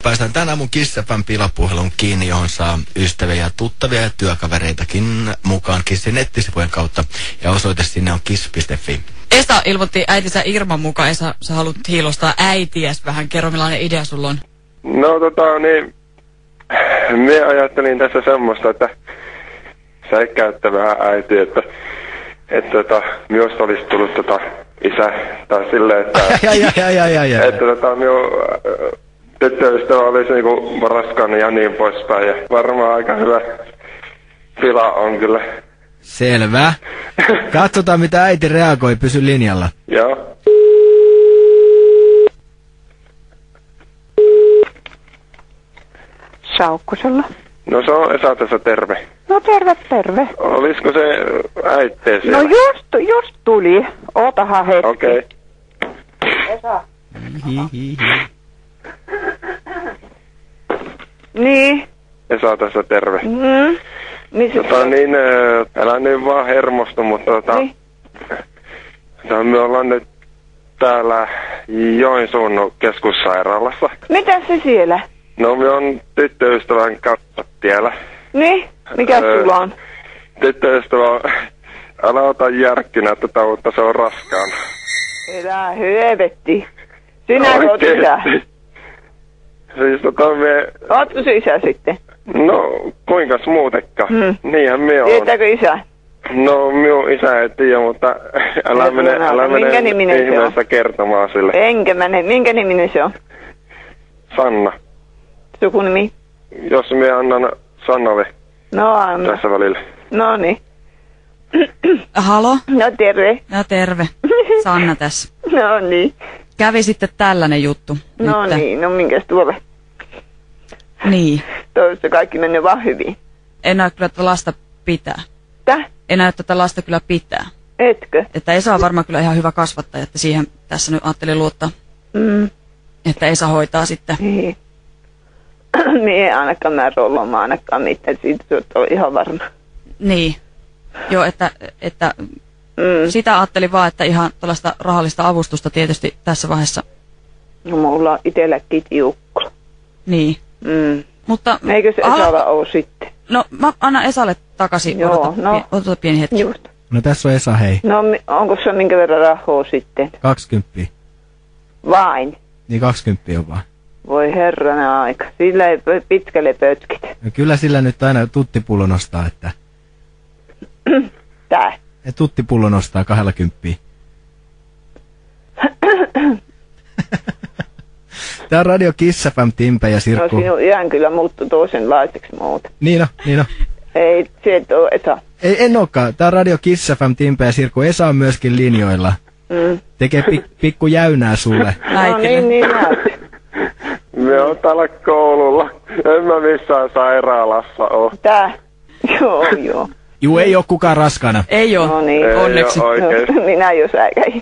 päästään tänään mun Kiss FM pilapuhelun kiinni, johon saa ystäviä ja tuttavia ja työkavereitakin mukaan Kissin nettisivujen kautta. Ja osoite sinne on kiss.fi. Esa ilmoitti äitinsä Irman mukaan. Esa, sä haluat hiilostaa äitiäs vähän. Kerro, millainen idea sulla on? No minä ajattelin tässä semmoista, että säikäyttävää äiti, että minusta olisi tullut isä, tai silleen, että minun tyttöystävä olisi niinku raskaana ja niin poispäin, ja varmaan aika hyvä tila on kyllä. Selvä. Katsotaan, mitä äiti reagoi, pysy linjalla. Joo. Saukkosella. No se on Esa tässä, terve. No terve. Olisiko se äittee siellä? No just tuli. Ootahan hetki. Okei. Esa. Niin. Esa tässä, terve. Missä älä nyt vaan hermostu, mutta niin. Me ollaan nyt täällä Joensuun keskussairaalassa. Mitä se siellä? No me on tyttöystävän kautta tiellä. Niin? Mikä sulla on? Tyttöystävä, älä ota järkkinä tätä, mutta se on raskaana. Elää hyövetti. Sinä oot isä. Siis Ootko se isä sitten? No, kuinkas muutenkaan? Niinhän me on. Tietääkö isä? No, minun isä ei tiedä, mutta älä mene ihmeessä kertomaan sille. Enkä mene. Minkä niminen se on? Sanna. Sukunimi? Jos minä annan Sannalle tässä välillä. No niin. Halo? No terve. No terve. Sanna tässä. No niin. Kävi sitten tällainen juttu. No nyt. Niin, no minkäs tuolle? Niin. Toivottavasti kaikki menee vaan hyvin. En näy kyllä tätä lasta pitää. Täh? En näy tätä lasta kyllä pitää. Etkö? Että Esa on varmaan kyllä ihan hyvä kasvattaja, että siihen tässä nyt ajattelin luottaa. Että Esa hoitaa sitten. Niin. Mie ainakaan mä rollomaan ainakaan mitään, siitä on ihan varma. Niin. Joo, että sitä ajattelin vaan, että ihan tällaista rahallista avustusta tietysti tässä vaiheessa. No mulla on itselläkin tiukka. Niin. Mutta eikö se Esalla ole sitten? No mä annan Esalle takaisin. Joo, odota pieni hetki. Just. No tässä on Esa, hei. No onko se minkä verran rahaa sitten? 20. Vain? Niin 20 on vaan. Voi herranen aika. Sillä ei pitkälle pötkitä. No kyllä sillä nyt aina tuttipullo nostaa, että... Tää? Ja tuttipullo nostaa 20. Tää on Radio Kiss FM, Timpe ja Sirkku. No sinun iän kyllä muuttui toisenlaiseksi muuta. Niin on. Ei, se et oo Esa. En olekaan. Tää on Radio Kiss FM, Timpe ja Sirkku. Esa on myöskin linjoilla. Tekee pikku jäynää sulle. No niin näet. Me on täällä koululla. En mä missään sairaalassa oo. Tää? Joo. Juu, ei oo kukaan raskaana. Ei oo. No niin. Onneksi. Ei oo oikeesti. No, minä jos äikäin.